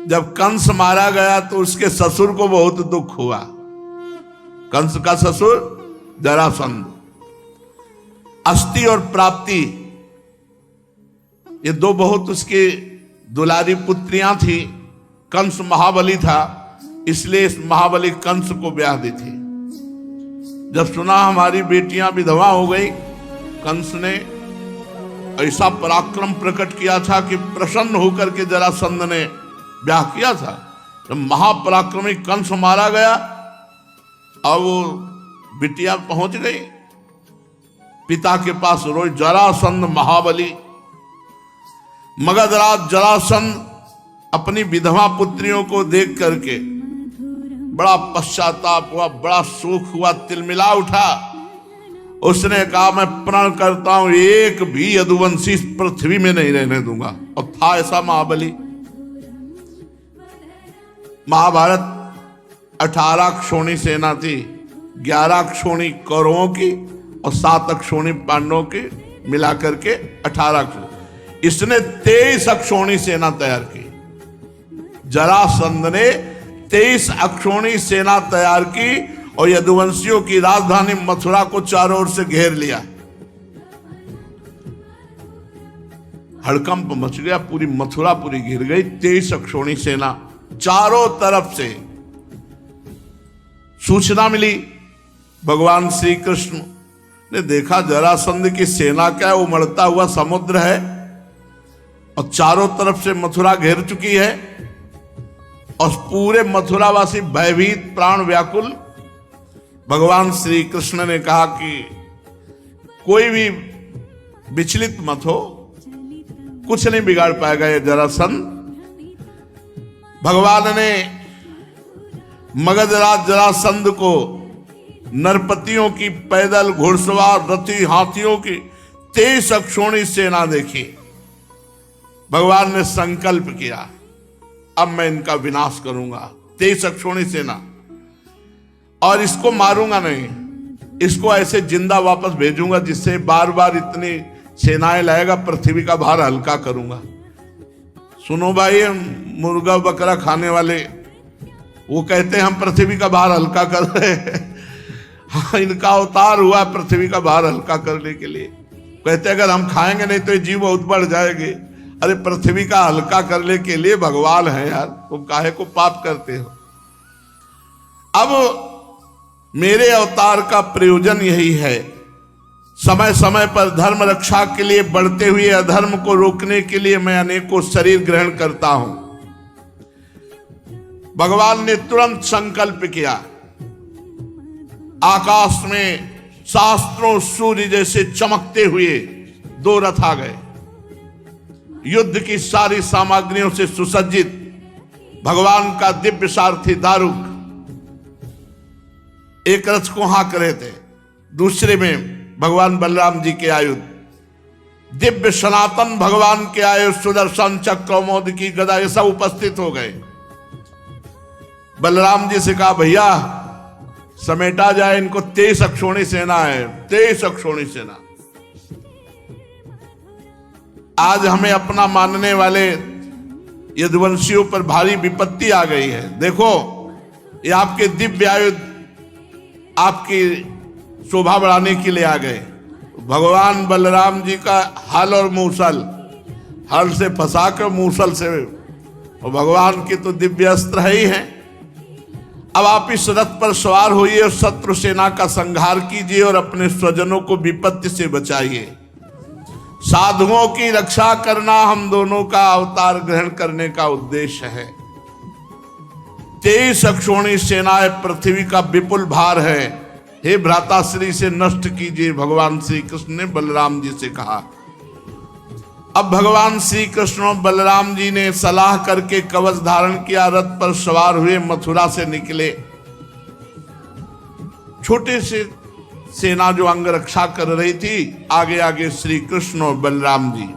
जब कंस मारा गया तो उसके ससुर को बहुत दुख हुआ। कंस का ससुर जरासंध। अस्थि और प्राप्ति ये दो बहुत उसकी दुलारी पुत्रियां थी। कंस महाबली था, इसलिए इस महाबली कंस को ब्याह दी थी। जब सुना हमारी बेटियां विधवा हो गई, कंस ने ऐसा पराक्रम प्रकट किया था कि प्रसन्न होकर के जरासंध ने ब्याह किया था। जब महापराक्रमी कंस मारा गया, अब वो बिटिया पहुंच गई पिता के पास रोज। जरासंध महाबली, मगधराज जरासंध अपनी विधवा पुत्रियों को देख करके बड़ा पश्चाताप हुआ, बड़ा शोक हुआ, तिलमिला उठा। उसने कहा मैं प्रण करता हूं एक भी यदुवंशी इस पृथ्वी में नहीं रहने दूंगा। और था ऐसा महाबली। महाभारत 18 अक्षौणी सेना थी, 11 अक्षौणी कौरवों की और 7 अक्षौणी पांडवों की, मिलाकर के 18 अक्षौणी। इसने 23 अक्षौणी सेना तैयार की। जरासंध ने 23 अक्षौणी सेना तैयार की और यदुवंशियों की राजधानी मथुरा को चारों ओर से घेर लिया। हड़कंप मच गया, पूरी मथुरा पूरी घिर गई। 23 अक्षौणी सेना, चारों तरफ से सूचना मिली। भगवान श्री कृष्ण ने देखा जरासंध की सेना क्या है, उमड़ता हुआ समुद्र है और चारों तरफ से मथुरा घेर चुकी है और पूरे मथुरावासी भयभीत, प्राण व्याकुल। भगवान श्री कृष्ण ने कहा कि कोई भी विचलित मत हो, कुछ नहीं बिगाड़ पाएगा ये जरासंध। भगवान ने मगधराज जरासंध को नरपतियों की, पैदल, घुड़सवार, रथी, हाथियों की 23 अक्षौणी सेना देखी। भगवान ने संकल्प किया अब मैं इनका विनाश करूंगा। 23 अक्षौणी सेना, और इसको मारूंगा नहीं, इसको ऐसे जिंदा वापस भेजूंगा जिससे बार बार इतनी सेनाएं लाएगा, पृथ्वी का भार हल्का करूंगा। सुनो भाई, मुर्गा बकरा खाने वाले वो कहते हैं हम पृथ्वी का भार हल्का कर रहे हैं। हाँ, इनका अवतार हुआ पृथ्वी का भार हल्का करने के लिए। कहते अगर हम खाएंगे नहीं तो ये जीव बहुत बढ़ जाएंगे। अरे पृथ्वी का हल्का करने के लिए भगवान है यार, तुम काहे को पाप करते हो। अब मेरे अवतार का प्रयोजन यही है, समय समय पर धर्म रक्षा के लिए, बढ़ते हुए अधर्म को रोकने के लिए मैं अनेकों शरीर ग्रहण करता हूं। भगवान ने तुरंत संकल्प किया। आकाश में शास्त्रों सूर्य जैसे चमकते हुए 2 रथ आ गए, युद्ध की सारी सामग्रियों से सुसज्जित। भगवान का दिव्य सारथी दारुक एक रथ को हाँक रहे थे, दूसरे में भगवान बलराम जी के आयुध, दिव्य सनातन भगवान के आयुध, सुदर्शन चक्र, कौमोद की गदा, ये सब उपस्थित हो गए। बलराम जी से कहा भैया समेटा जाए इनको, 23 अक्षौणी सेना है, 23 अक्षौणी सेना। आज हमें अपना मानने वाले यदुवंशियों पर भारी विपत्ति आ गई है। देखो ये आपके दिव्य आयुध आपकी शोभा बढ़ाने के लिए आ गए। भगवान बलराम जी का हल और मूसल, हल से फंसा कर मूसल से, और भगवान की तो दिव्य अस्त्र है ही है। अब आप इस रथ पर सवार होइए और शत्रु सेना का संहार कीजिए और अपने स्वजनों को विपत्ति से बचाइए। साधुओं की रक्षा करना हम दोनों का अवतार ग्रहण करने का उद्देश्य है। 23 अक्षौणी सेनाएं पृथ्वी का विपुल भार है, हे भ्राताश्री से नष्ट कीजिए, भगवान श्री कृष्ण ने बलराम जी से कहा। अब भगवान श्री कृष्ण और बलराम जी ने सलाह करके कवच धारण किया, रथ पर सवार हुए, मथुरा से निकले। छोटे से सेना जो अंग रक्षा कर रही थी, आगे आगे श्री कृष्ण और बलराम जी।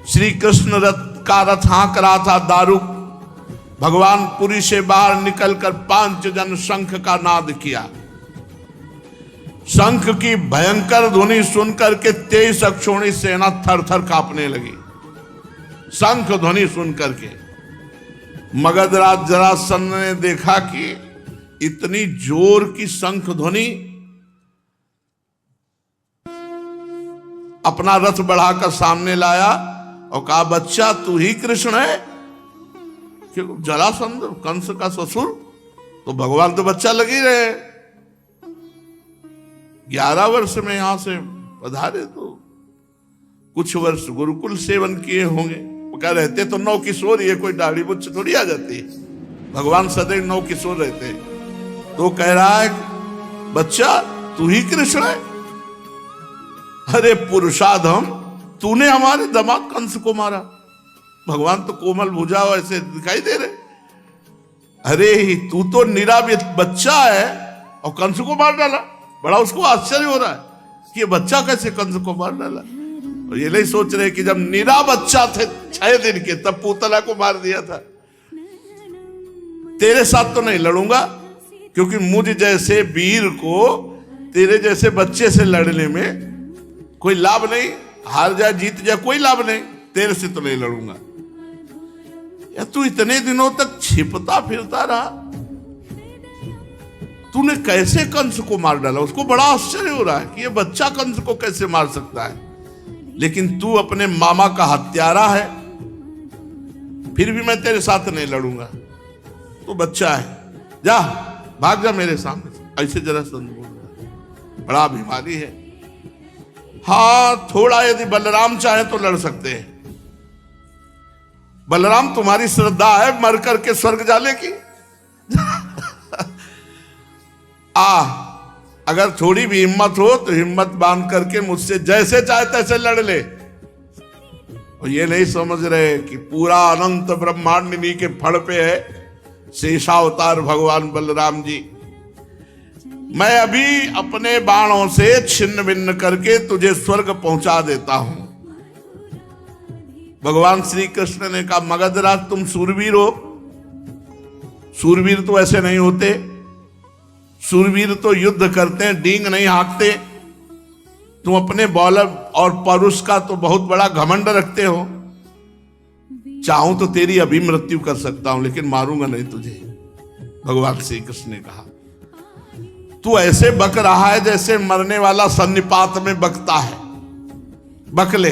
श्री कृष्ण रथ हाँक रहा था दारुक। भगवान पुरी से बाहर निकलकर 5 जन शंख का नाद किया। शंख की भयंकर ध्वनि सुनकर के 23 अक्षौणी सेना थर थर कांपने लगी। शंख ध्वनि सुनकर के मगधराज जरासंध ने देखा कि इतनी जोर की शंख ध्वनि, अपना रथ बढ़ाकर सामने लाया और कहा, बच्चा तू ही कृष्ण है? क्यों? जरासंध कंस का ससुर, तो भगवान तो बच्चा लग ही रहे। 11 वर्ष में यहां से पधारे तो कुछ वर्ष गुरुकुल सेवन किए होंगे। क्या रहते तो 9 किशोर, ये कोई दाढ़ी मुझ थोड़ी आ जाती है। भगवान सदैव 9 किशोर रहते हैं। तो कह रहा है, बच्चा तू ही कृष्ण है? अरे पुरुषाधम, तूने हमारे दामाद कंस को मारा। भगवान तो कोमल भुजा ऐसे दिखाई दे रहे। अरे तू तो निरावित बच्चा है और कंस को मार डाला। बड़ा उसको आश्चर्य हो रहा है कि ये बच्चा कैसे कंस को मार डाला। और ये नहीं सोच रहे कि जब निरा बच्चा थे 6 दिन के, तब पूतला को मार दिया था। तेरे साथ तो नहीं लड़ूंगा, क्योंकि मुझ जैसे वीर को तेरे जैसे बच्चे से लड़ने में कोई लाभ नहीं। हार जाए जीत जाए कोई लाभ नहीं, तेरे से तो नहीं लड़ूंगा। या तू इतने दिनों तक छिपता फिरता रहा, तूने कैसे कंस को मार डाला? उसको बड़ा आश्चर्य हो रहा है कि ये बच्चा कंस को कैसे मार सकता है। लेकिन तू अपने मामा का हत्यारा है, फिर भी मैं तेरे साथ नहीं लड़ूंगा। तू बच्चा है, जा भाग जा मेरे सामने से। ऐसे जरासंध बोल रहा है, बड़ा अभिमानी है। हाँ, थोड़ा यदि बलराम चाहे तो लड़ सकते हैं। बलराम तुम्हारी श्रद्धा है मर करके स्वर्ग जाने की। अगर थोड़ी भी हिम्मत हो तो हिम्मत बांध करके मुझसे जैसे चाहे तैसे लड़ ले। और ये नहीं समझ रहे कि पूरा अनंत ब्रह्मांड इन्हीं के फड़ पे है। शेषावतार भगवान बलराम जी, मैं अभी अपने बाणों से छिन्न भिन्न करके तुझे स्वर्ग पहुंचा देता हूं। भगवान श्री कृष्ण ने कहा, मगधराज तुम सूरवीर हो? सूरवीर तो ऐसे नहीं होते। सूरवीर तो युद्ध करते हैं, डींग नहीं हाँकते। तुम अपने बल और परुष का तो बहुत बड़ा घमंड रखते हो। चाहूं तो तेरी अभी मृत्यु कर सकता हूं, लेकिन मारूंगा नहीं तुझे। भगवान श्री कृष्ण ने कहा, तू ऐसे बक रहा है जैसे मरने वाला सन्निपात में बकता है। बकले,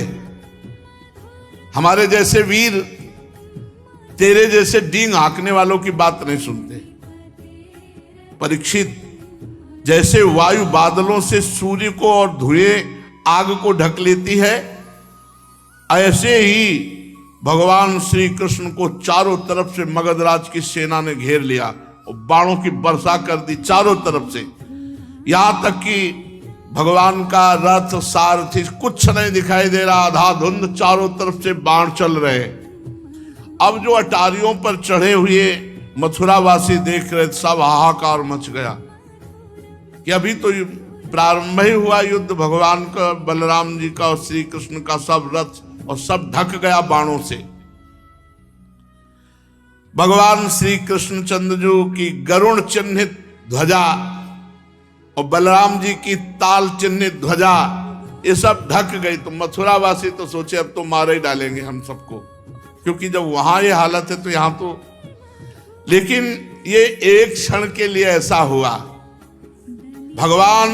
हमारे जैसे वीर तेरे जैसे डींग हाँकने वालों की बात नहीं सुनते। परीक्षित, जैसे वायु बादलों से सूर्य को और धुएं आग को ढक लेती है, ऐसे ही भगवान श्री कृष्ण को चारों तरफ से मगधराज की सेना ने घेर लिया और बाणों की वर्षा कर दी चारों तरफ से। यहां तक कि भगवान का रथ सारथी कुछ नहीं दिखाई दे रहा, आधा धुंध, चारों तरफ से बाण चल रहे। अब जो अटारियों पर चढ़े हुए मथुरावासी देख रहे, सब हाहाकार मच गया कि अभी तो प्रारंभ ही हुआ युद्ध। भगवान का, बलराम जी का और श्री कृष्ण का सब रथ और सब ढक गया बाणों से। भगवान श्री कृष्ण चंद्रजू की गरुण चिन्हित ध्वजा और बलराम जी की ताल चिन्हित ध्वजा, ये सब ढक गई। तो मथुरावासी तो सोचे अब तो मार ही डालेंगे हम सबको, क्योंकि जब वहां ये हालत है तो यहां तो। लेकिन ये एक क्षण के लिए ऐसा हुआ। भगवान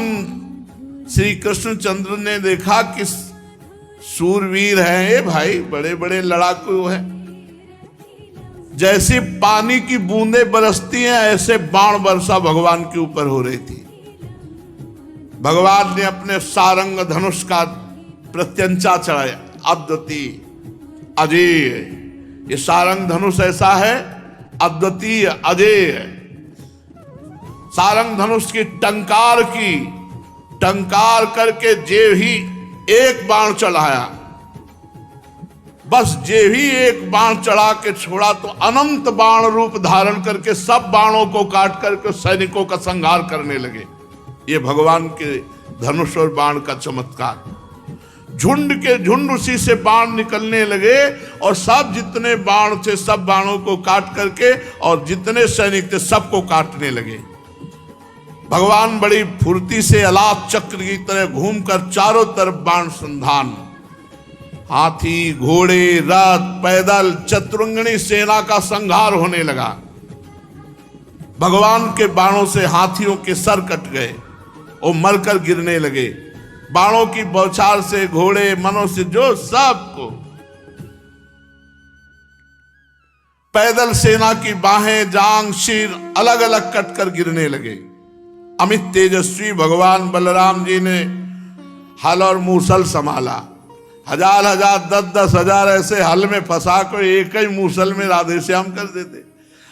श्री कृष्णचंद्र ने देखा कि सूरवीर हैं ये भाई, बड़े बड़े लड़ाकू हैं। जैसे पानी की बूंदें बरसती हैं, ऐसे बाण वर्षा भगवान के ऊपर हो रही थी। भगवान ने अपने सारंग धनुष का प्रत्यंचा चढ़ाया, अद्वितीय अजेय। ये सारंग धनुष ऐसा है, अद्वितीय अजेय। सारंग धनुष की टंकार करके जे ही एक बाण चढ़ाया, बस जे ही एक बाण चढ़ा के छोड़ा तो अनंत बाण रूप धारण करके सब बाणों को काट करके सैनिकों का संहार करने लगे। ये भगवान के धनुष और बाण का चमत्कार। झुंड के झुंड उसी से बाण निकलने लगे और सब जितने बाण थे सब बाणों को काट करके और जितने सैनिक थे सबको काटने लगे। भगवान बड़ी फुर्ती से अलाप चक्र की तरह घूमकर चारों तरफ बाण संधान। हाथी, घोड़े, रथ, पैदल, चतुरंगनी सेना का संहार होने लगा। भगवान के बाणों से हाथियों के सर कट गए और मरकर गिरने लगे। बाणों की बौछार से घोड़े, मनुष्य, जो सबको, पैदल सेना की बाहें, जांग, सिर अलग अलग कटकर गिरने लगे। अमित तेजस्वी भगवान बलराम जी ने हल और मूसल संभाला। हजार हजार, 10-10 हजार ऐसे हल में फंसा कर एक ही मूसल में राधे श्याम कर देते।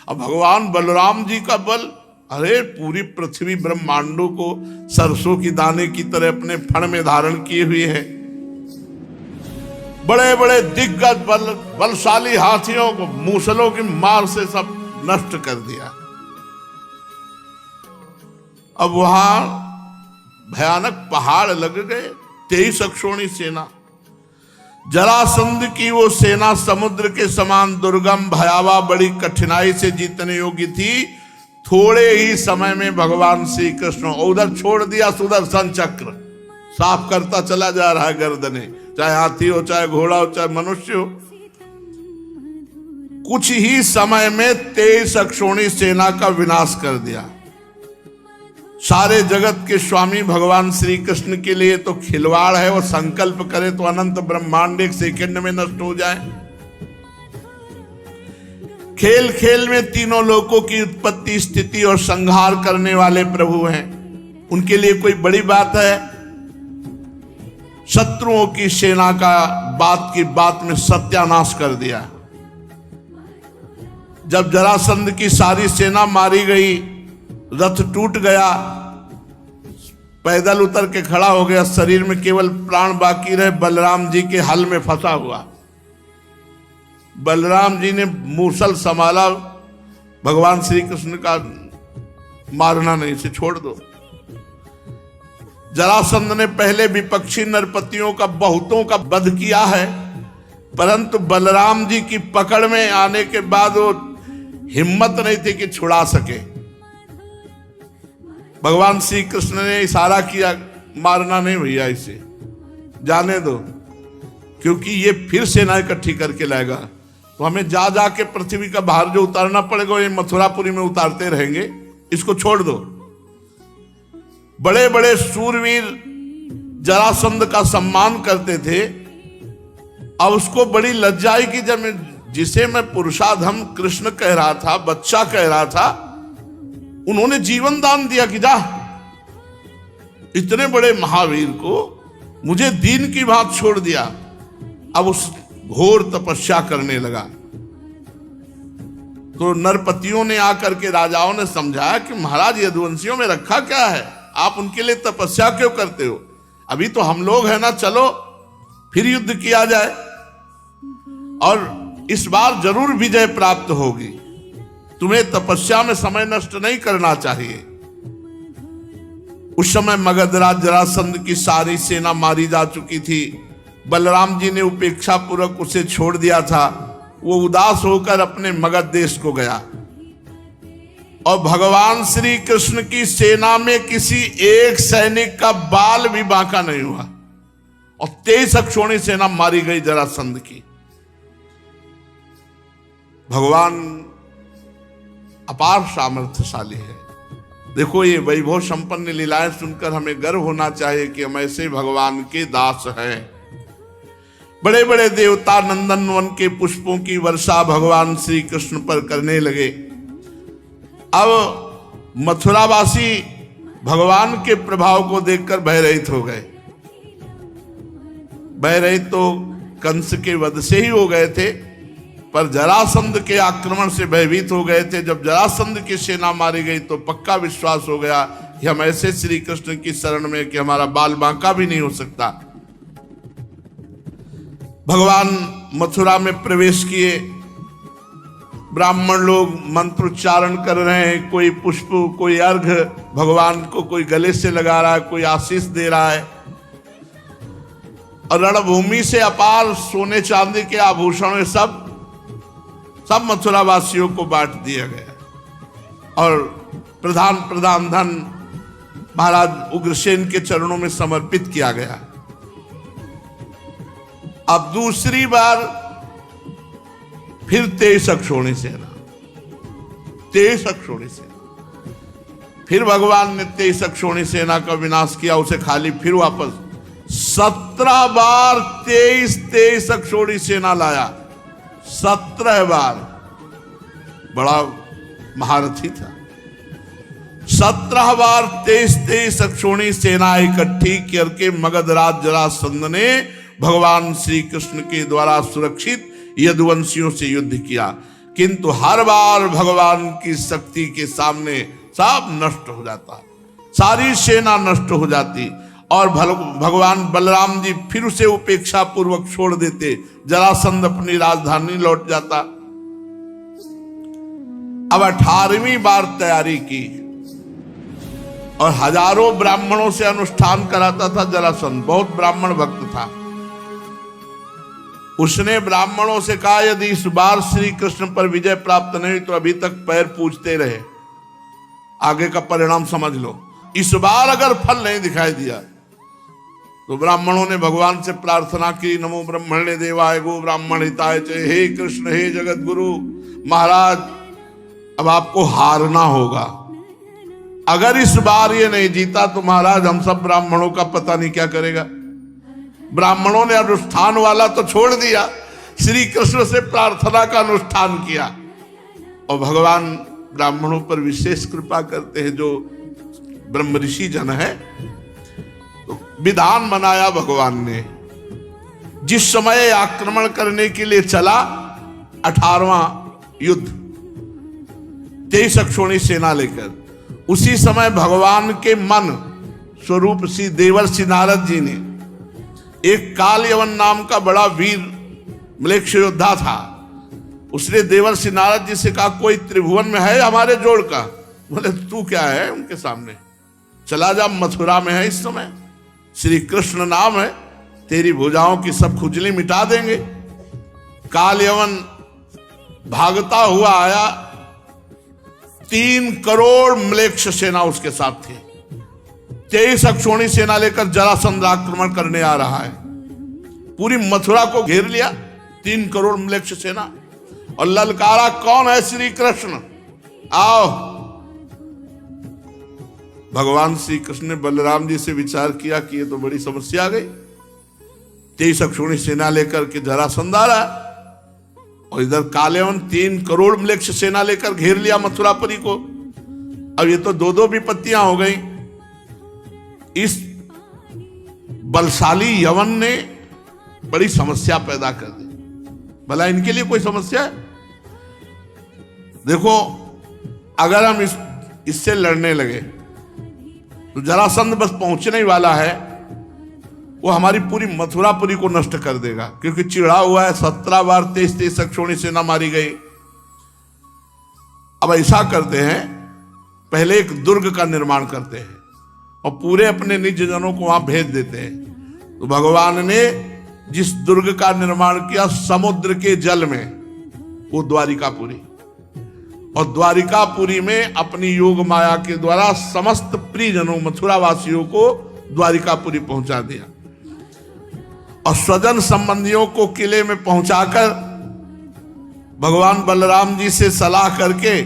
अब भगवान बलराम जी का बल, अरे पूरी पृथ्वी ब्रह्मांडों को सरसों की दाने की तरह अपने फण में धारण किए हुए है। बड़े बड़े दिग्गज बलशाली हाथियों को मूसलों की मार से सब नष्ट कर दिया। अब वहां भयानक पहाड़ लग गए। 23 अक्षोणी सेना, जरासंध की वो सेना समुद्र के समान दुर्गम, भयावह, बड़ी कठिनाई से जीतने योग्य थी। थोड़े ही समय में भगवान श्री कृष्ण उधर छोड़ दिया सुदर्शन चक्र, साफ करता चला जा रहा है गर्दने, चाहे हाथी हो, चाहे घोड़ा हो, चाहे मनुष्य हो। कुछ ही समय में 23 अक्षोणी सेना का विनाश कर दिया। सारे जगत के स्वामी भगवान श्री कृष्ण के लिए तो खिलवाड़ है। वो संकल्प करे तो अनंत ब्रह्मांड एक सेकंड में नष्ट हो जाए। खेल खेल में तीनों लोकों की उत्पत्ति, स्थिति और संहार करने वाले प्रभु हैं। उनके लिए कोई बड़ी बात है? शत्रुओं की सेना का बात की बात में सत्यानाश कर दिया। जब जरासंध की सारी सेना मारी गई, रथ टूट गया, पैदल उतर के खड़ा हो गया, शरीर में केवल प्राण बाकी रहे, बलराम जी के हल में फंसा हुआ। बलराम जी ने मूसल संभाला, भगवान श्री कृष्ण का मारना नहीं, इसे छोड़ दो। जरासंध ने पहले विपक्षी नरपतियों का बहुतों का वध किया है, परंतु बलराम जी की पकड़ में आने के बाद वो हिम्मत नहीं थी कि छुड़ा सके। भगवान श्री कृष्ण ने इशारा किया, मारना नहीं भैया, इसे जाने दो, क्योंकि ये फिर सेना इकट्ठी करके लाएगा, तो हमें जा जा के पृथ्वी का भार जो उतारना पड़ेगा, ये मथुरापुरी में उतारते रहेंगे, इसको छोड़ दो। बड़े बड़े सूरवीर जरासंध का सम्मान करते थे। अब उसको बड़ी लज्जा आई कि जब जिसे मैं पुरुषाधम कृष्ण कह रहा था, बच्चा कह रहा था, उन्होंने जीवन दान दिया कि जा, इतने बड़े महावीर को मुझे दीन की बात छोड़ दिया। अब उस घोर तपस्या करने लगा। तो नरपतियों ने आकर के राजाओं ने समझाया कि महाराज, यदुवंशियों में रखा क्या है, आप उनके लिए तपस्या क्यों करते हो? अभी तो हम लोग हैं ना, चलो फिर युद्ध किया जाए और इस बार जरूर विजय प्राप्त होगी। तुम्हें तपस्या में समय नष्ट नहीं करना चाहिए। उस समय मगधराज जरासंध की सारी सेना मारी जा चुकी थी। बलराम जी ने उपेक्षा पूर्वक उसे छोड़ दिया था। वो उदास होकर अपने मगध देश को गया और भगवान श्री कृष्ण की सेना में किसी एक सैनिक का बाल भी बांका नहीं हुआ और 23 अक्षोणी सेना मारी गई जरासंध की। भगवान अपार सामर्थ्यशाली है। देखो, ये वैभव संपन्न लीलाएं सुनकर हमें गर्व होना चाहिए कि हम ऐसे भगवान के दास हैं। बड़े बड़े देवता नंदन वन के पुष्पों की वर्षा भगवान श्री कृष्ण पर करने लगे। अब मथुरावासी भगवान के प्रभाव को देखकर भयरहित हो गए। भयरहित तो कंस के वध से ही हो गए थे, पर जरासंध के आक्रमण से भयभीत हो गए थे। जब जरासंध की सेना मारी गई तो पक्का विश्वास हो गया कि हम ऐसे श्री कृष्ण की शरण में कि हमारा बाल बांका भी नहीं हो सकता। भगवान मथुरा में प्रवेश किए। ब्राह्मण लोग मंत्रोच्चारण कर रहे हैं, कोई पुष्प, कोई अर्घ भगवान को कोई गले से लगा रहा है, कोई आशीष दे रहा है। और रणभूमि से अपार सोने चांदी के आभूषण सब मथुरा वासियों को बांट दिया गया और प्रधान धन महाराज उग्रसेन के चरणों में समर्पित किया गया। अब दूसरी बार फिर 23 अक्षौणी सेना, 23 अक्षौणी सेना। फिर भगवान ने 23 अक्षौणी सेना का विनाश किया, उसे खाली फिर वापस 17 बार 23 अक्षौणी सेना लाया। 17 बार, बड़ा महारथी था। 17 बार 23 अक्षौणी सेना इकट्ठी करके मगधराज जरासंध ने भगवान श्री कृष्ण के द्वारा सुरक्षित यदुवंशियों से युद्ध किया, किंतु हर बार भगवान की शक्ति के सामने सब नष्ट हो जाता, सारी सेना नष्ट हो जाती और भगवान बलराम जी फिर उसे उपेक्षा पूर्वक छोड़ देते। जरासंध अपनी राजधानी लौट जाता। अब 18वीं बार तैयारी की और हजारों ब्राह्मणों से अनुष्ठान कराता था जरासंध। बहुत ब्राह्मण भक्त था। उसने ब्राह्मणों से कहा, यदि इस बार श्री कृष्ण पर विजय प्राप्त नहीं तो अभी तक पैर पूजते रहे, आगे का परिणाम समझ लो। इस बार अगर फल नहीं दिखाई दिया तो ब्राह्मणों ने भगवान से प्रार्थना की, नमो ब्रह्मण्य देवाय गो ब्राह्मण हिताय च, हे कृष्ण हे जगत गुरु महाराज, अब आपको हारना होगा। अगर इस बार ये नहीं जीता तो महाराज हम सब ब्राह्मणों का पता नहीं क्या करेगा। ब्राह्मणों ने अनुष्ठान वाला तो छोड़ दिया, श्री कृष्ण से प्रार्थना का अनुष्ठान किया और भगवान ब्राह्मणों पर विशेष कृपा करते हैं, जो ब्रह्म ऋषि जन है। तो विधान बनाया भगवान ने, जिस समय आक्रमण करने के लिए चला 18वां युद्ध 23 अक्षौणी सेना लेकर, उसी समय भगवान के मन स्वरूप श्री देवर्षि नारद जी ने, एक काल यवन नाम का बड़ा वीर म्लेच्छ योद्धा था, उसने देवर्षि नारद जी से कहा, कोई त्रिभुवन में है हमारे जोड़ का? बोले तू क्या है उनके सामने, चला जा, मथुरा में है इस समय, श्री कृष्ण नाम है, तेरी भुजाओं की सब खुजली मिटा देंगे। काल यवन भागता हुआ आया, 3 करोड़ म्लेच्छ सेना उसके साथ थी। 23 अक्षौणी सेना लेकर जरासंध आक्रमण करने आ रहा है। पूरी मथुरा को घेर लिया 3 करोड़ म्लेच्छ सेना और ललकारा, कौन है? श्री कृष्ण, आओ। भगवान श्री कृष्ण ने बलराम जी से विचार किया कि ये तो बड़ी समस्या आ गई। 23 अक्षौणी सेना लेकर के जरासंध आ रहा है और इधर कालेवन 3 करोड़ म्लेच्छ सेना लेकर घेर लिया मथुरापुरी को। अब ये तो दो विपत्तियां हो गई। इस बलशाली यवन ने बड़ी समस्या पैदा कर दी। भला इनके लिए कोई समस्या है? देखो, अगर हम इससे लड़ने लगे तो जरासंध बस पहुंचने ही वाला है, वो हमारी पूरी मथुरापुरी को नष्ट कर देगा, क्योंकि चिढ़ा हुआ है। 17 बार 23 अक्षौणी सेना मारी गई। अब ऐसा करते हैं, पहले एक दुर्ग का निर्माण करते हैं और पूरे अपने निज जनों को वहां भेज देते हैं। तो भगवान ने जिस दुर्ग का निर्माण किया समुद्र के जल में, वो द्वारिकापुरी, और द्वारिकापुरी में अपनी योग माया के द्वारा समस्त प्रियजनों मथुरा वासियों को द्वारिकापुरी पहुंचा दिया और स्वजन संबंधियों को किले में पहुंचाकर भगवान बलराम जी से सलाह करके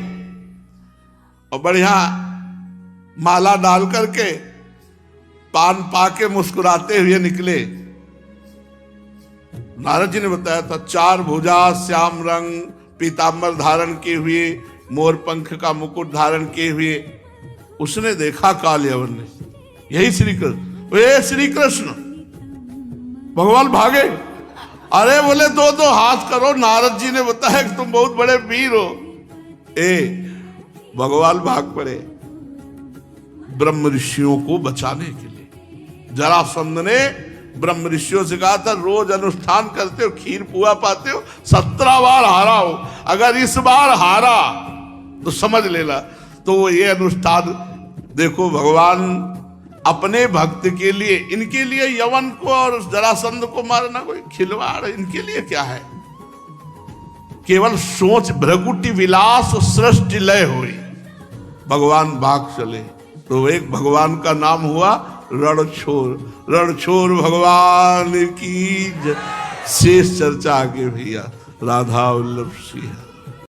और बढ़िया माला डाल करके पान पाके मुस्कुराते हुए निकले। नारद जी ने बताया था, 4 भुजा, श्याम रंग पीतांबर धारण किए हुए, मोर पंख का मुकुट धारण किए हुए उसने देखा काल यवन ने, यही श्री कृष्ण। वे श्री कृष्ण, भगवान भागे। अरे बोले 2-2 हाथ करो, नारद जी ने बताया कि तुम बहुत बड़े वीर हो। भगवान भाग पड़े ब्रह्म ऋषियों को बचाने के लिए। जरासंध ने ब्रह्म ऋषियों से कहा था, रोज अनुष्ठान करते हो, खीर पुआ पाते हो, 17 बार हारा हो, अगर इस बार हारा तो समझ लेना। तो वो ये अनुष्ठान देखो, भगवान अपने भक्त के लिए, इनके लिए यवन को और जरासंध को मारना कोई खिलवाड़, इनके लिए क्या है? केवल सोच भ्रकुटी विलास सृष्टि लय हुई, भगवान भाग चले। तो एक भगवान का नाम हुआ रणछोर। रणछोर भगवान की शेष चर्चा आगे भैया। राधा वल्लभ सिंह।